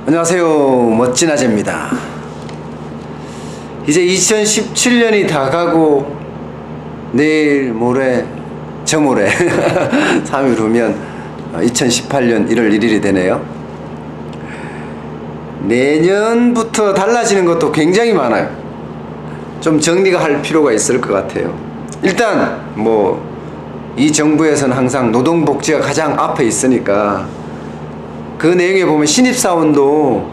안녕하세요, 멋진 아재입니다. 이제 2017년이 다 가고 내일 모레 저모레 3일 후면 2018년 1월 1일이 되네요. 내년부터 달라지는 것도 굉장히 많아요. 좀 정리가 할 필요가 있을 것 같아요. 일단 이 정부에서는 항상 노동복지가 가장 앞에 있으니까 그 내용에 보면 신입사원도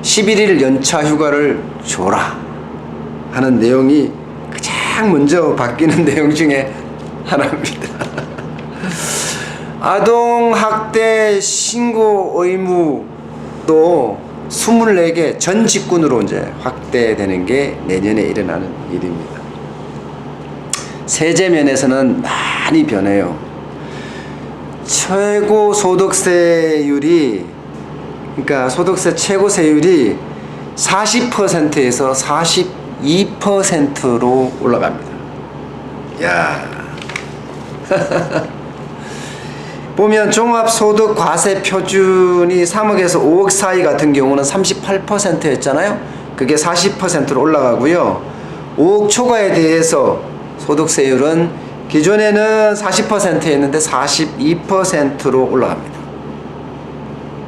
11일 연차 휴가를 줘라 하는 내용이 가장 먼저 바뀌는 내용 중에 하나입니다. 아동학대 신고 의무도 24개 전 직군으로 이제 확대되는 게 내년에 일어나는 일입니다. 세제 면에서는 많이 변해요. 최고 소득세율이, 그러니까 소득세 최고 세율이 40%에서 42%로 올라갑니다. 야. 보면 종합소득 과세 표준이 3억에서 5억 사이 같은 경우는 38%였잖아요. 그게 40%로 올라가고요. 5억 초과에 대해서 소득세율은 기존에는 40%였는데 42%로 올라갑니다.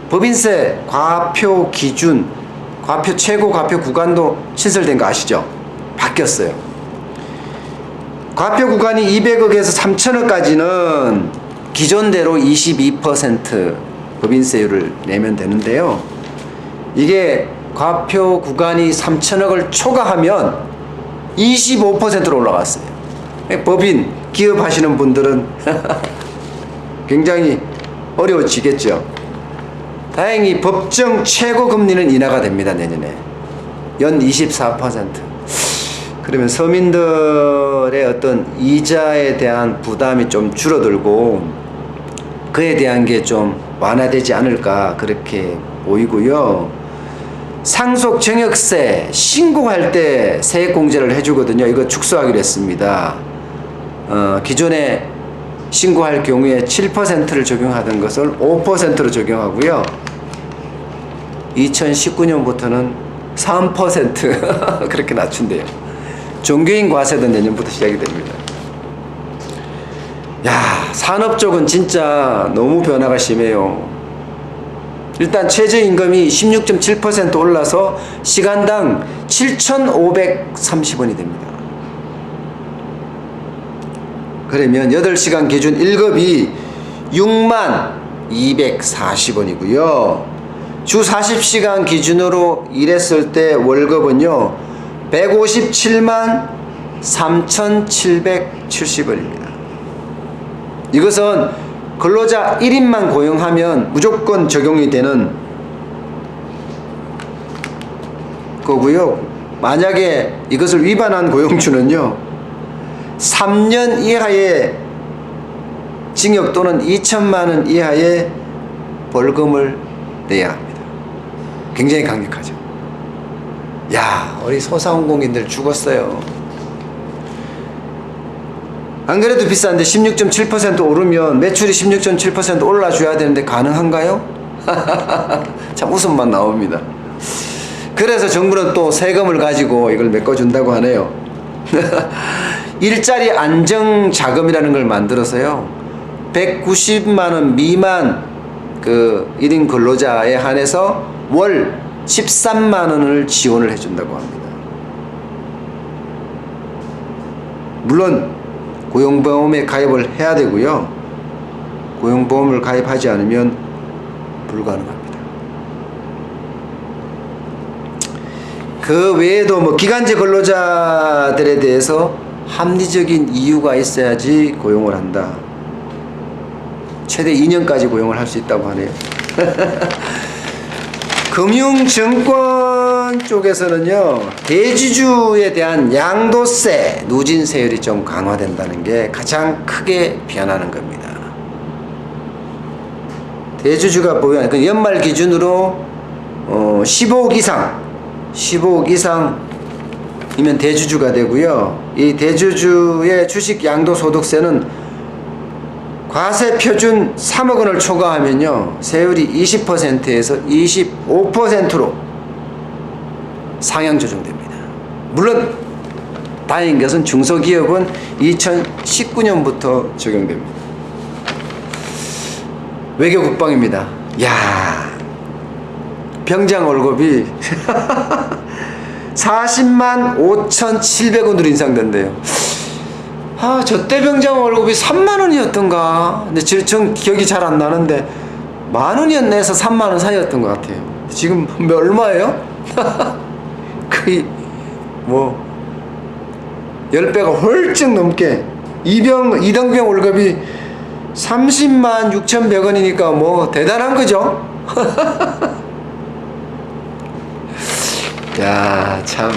법인세 과표 기준, 과표 최고 과표 구간도 신설된 거 아시죠? 바뀌었어요. 과표 구간이 200억에서 3천억까지는 기존대로 22% 법인세율을 내면 되는데요. 이게 과표 구간이 3천억을 초과하면 25%로 올라갔어요. 법인 기업 하시는 분들은 굉장히 어려워지겠죠. 다행히 법정 최고 금리는 인하가 됩니다. 내년에 연 24%. 그러면 서민들의 어떤 이자에 대한 부담이 좀 줄어들고 그에 대한 게 좀 완화되지 않을까 그렇게 보이고요. 상속 증여세 신고할 때 세액공제를 해주거든요. 이거 축소하기로 했습니다. 기존에 신고할 경우에 7%를 적용하던 것을 5%로 적용하고요. 2019년부터는 3% 그렇게 낮춘대요. 종교인 과세도 내년부터 시작이 됩니다. 야, 산업 쪽은 진짜 너무 변화가 심해요. 일단 최저임금이 16.7% 올라서 시간당 7,530원이 됩니다. 그러면 8시간 기준 1급이 62,240원이고요. 주 40시간 기준으로 일했을 때 월급은요 1,573,770원입니다. 이것은 근로자 1인만 고용하면 무조건 적용이 되는 거고요. 만약에 이것을 위반한 고용주는요 3년 이하의 징역 또는 2천만 원 이하의 벌금을 내야 합니다. 굉장히 강력하죠. 야, 우리 소상공인들 죽었어요. 안 그래도 비싼데 16.7% 오르면 매출이 16.7% 올라줘야 되는데 가능한가요? 참 웃음만 나옵니다. 그래서 정부는 또 세금을 가지고 이걸 메꿔준다고 하네요. 일자리 안정자금이라는 걸 만들어서요 190만원 미만 그 1인 근로자에 한해서 월 13만원을 지원을 해준다고 합니다. 물론 고용보험에 가입을 해야 되고요. 고용보험을 가입하지 않으면 불가능합니다. 그 외에도 기간제 근로자들에 대해서 합리적인 이유가 있어야지 고용을 한다. 최대 2년까지 고용을 할 수 있다고 하네요. 금융증권 쪽에서는요 대주주에 대한 양도세, 누진세율이 좀 강화된다는 게 가장 크게 변하는 겁니다. 대주주가 보면 그 연말 기준으로 15억 이상이면 대주주가 되고요. 이 대주주의 주식 양도소득세는 과세 표준 3억 원을 초과하면요, 세율이 20%에서 25%로 상향 조정됩니다. 물론 다행인 것은 중소기업은 2019년부터 적용됩니다. 외교 국방입니다. 야, 병장 월급이 40만 5,700원으로 인상된대요. 아, 저 때 병장 월급이 3만 원이었던가? 근데 전 기억이 잘 안 나는데 10,000원이었네서 3만 원 사이였던 것 같아요. 지금 얼마예요? 거의 뭐 10배가 훌쩍 넘게. 이등병 월급이 30만 6,100원이니까 뭐 대단한 거죠. 야, 참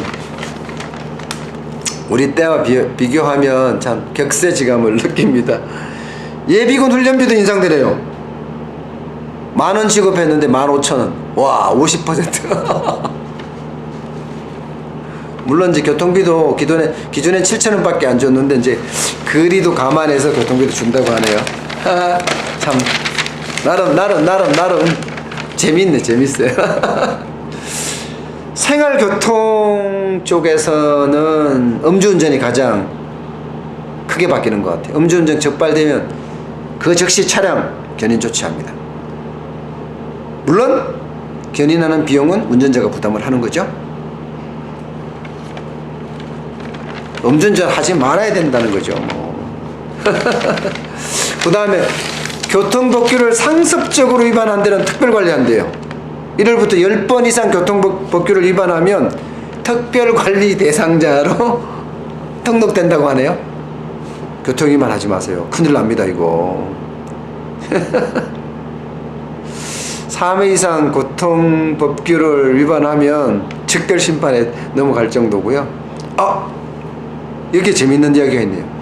우리 때와 비교하면 참 격세지감을 느낍니다. 예비군 훈련비도 인상되래요. 10,000원 지급했는데 15,000원. 와, 50%. 물론 이제 교통비도 기존에 7,000원 밖에 안 줬는데 이제 그리도 감안해서 교통비도 준다고 하네요. 참 나름 재밌어요. 생활교통 쪽에서는 음주운전이 가장 크게 바뀌는 것 같아요. 음주운전 적발되면 그 즉시 차량 견인 조치합니다. 물론 견인하는 비용은 운전자가 부담을 하는 거죠. 음주운전 하지 말아야 된다는 거죠. 그 다음에 교통법규를 상습적으로 위반한 데는 특별관리한대요. 1월부터 10번 이상 교통법규를 위반하면 특별관리 대상자로 등록된다고 하네요. 교통 위반하지 마세요. 큰일 납니다 이거. 3회 이상 교통법규를 위반하면 즉결심판에 넘어갈 정도고요. 이렇게 재밌는 이야기가 있네요.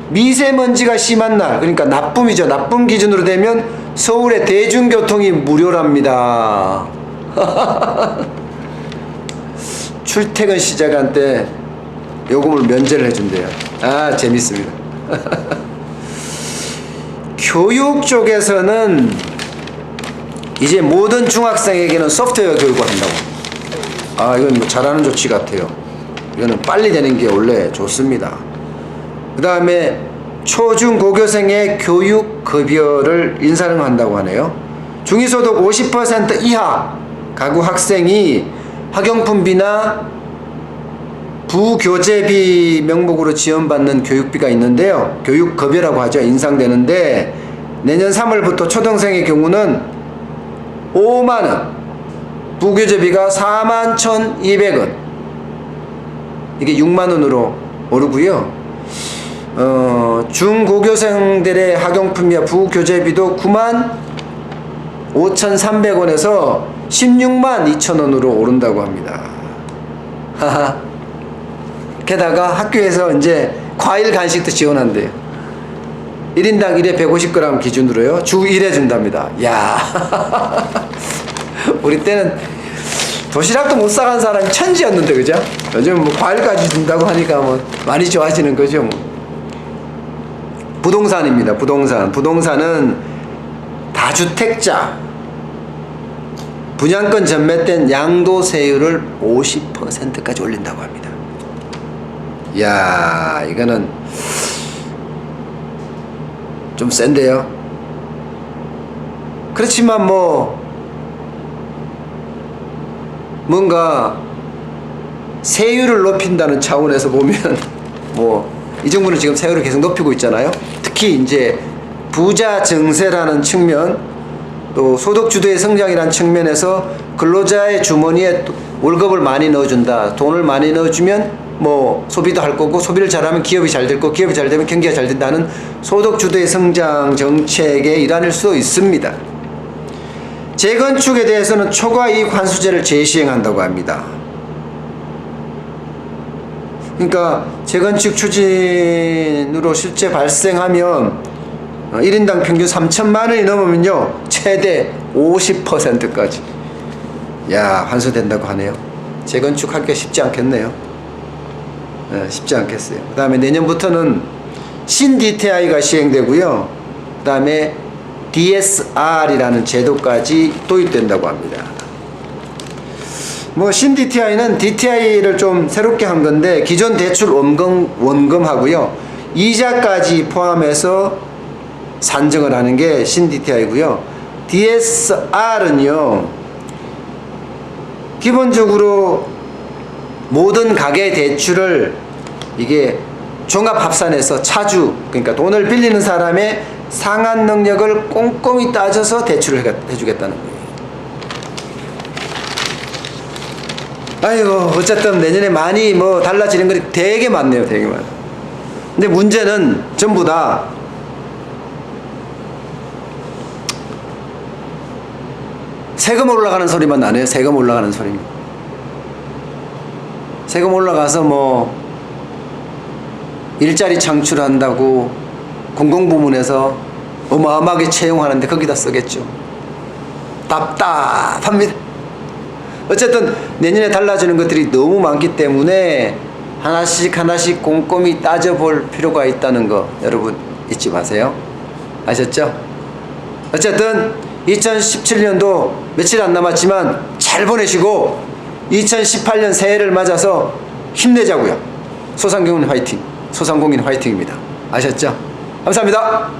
미세먼지가 심한 날, 그러니까 나쁨이죠. 나쁨 기준으로 되면 서울의 대중교통이 무료랍니다. 출퇴근 시작한 때 요금을 면제를 해준대요. 아, 재밌습니다. 교육 쪽에서는 이제 모든 중학생에게는 소프트웨어 교육을 한다고. 아, 이건 뭐 잘하는 조치 같아요. 이거는 빨리 되는 게 원래 좋습니다. 그 다음에 초중고교생의 교육급여를 인상을 한다고 하네요. 중위소득 50% 이하 가구 학생이 학용품비나 부교재비 명목으로 지원받는 교육비가 있는데요. 교육급여라고 하죠. 인상되는데 내년 3월부터 초등생의 경우는 5만원, 부교재비가 41,200원, 이게 6만원으로 오르고요. 중고교생들의 학용품비와 부교재비도 95,300원에서 162,000원으로 오른다고 합니다. 게다가 학교에서 이제 과일 간식도 지원한대요. 1인당 1회 150g 기준으로요. 주 1회 준답니다. 야, 우리 때는 도시락도 못 사간 사람이 천지였는데, 그죠? 요즘 뭐 과일까지 준다고 하니까 뭐 많이 좋아지는 거죠. 뭐. 부동산입니다. 부동산은 다주택자 분양권 전매된 양도세율을 50%까지 올린다고 합니다. 이야, 이거는 좀 센데요. 그렇지만 뭔가 세율을 높인다는 차원에서 보면 이 정부는 지금 세율을 계속 높이고 있잖아요. 특히 이제 부자 증세라는 측면, 또 소득주도의 성장이라는 측면에서 근로자의 주머니에 월급을 많이 넣어준다. 돈을 많이 넣어주면 소비도 할 거고, 소비를 잘하면 기업이 잘 될 거고, 기업이 잘 되면 경기가 잘 된다는 소득주도의 성장 정책의 일환일 수 있습니다. 재건축에 대해서는 초과이익 환수제를 재시행한다고 합니다. 그러니까 재건축 추진으로 실제 발생하면 1인당 평균 3천만 원이 넘으면요, 최대 50%까지 환수된다고 하네요. 재건축하기가 쉽지 않겠네요. 쉽지 않겠어요. 그 다음에 내년부터는 신DTI가 시행되고요. 그다음에 DSR이라는 제도까지 도입된다고 합니다. 뭐 신DTI는 DTI를 좀 새롭게 한 건데 기존 대출 원금하고요 이자까지 포함해서 산정을 하는 게 신DTI고요. DSR은요 기본적으로 모든 가계 대출을 이게 종합합산해서 차주, 그러니까 돈을 빌리는 사람의 상환 능력을 꼼꼼히 따져서 대출을 해주겠다는 거예요. 아이고 어쨌든 내년에 많이 뭐 달라지는 것이 되게 많네요. 되게 많아. 근데 문제는 전부 다 세금 올라가는 소리만 나네요. 세금 올라가는 소리만. 세금 올라가서 뭐 일자리 창출한다고 공공부문에서 어마어마하게 채용하는데 거기다 쓰겠죠. 답답합니다. 어쨌든 내년에 달라지는 것들이 너무 많기 때문에 하나씩 하나씩 꼼꼼히 따져볼 필요가 있다는 거 여러분 잊지 마세요. 아셨죠? 어쨌든 2017년도 며칠 안 남았지만 잘 보내시고 2018년 새해를 맞아서 힘내자고요. 소상공인 화이팅! 소상공인 화이팅입니다. 아셨죠? 감사합니다.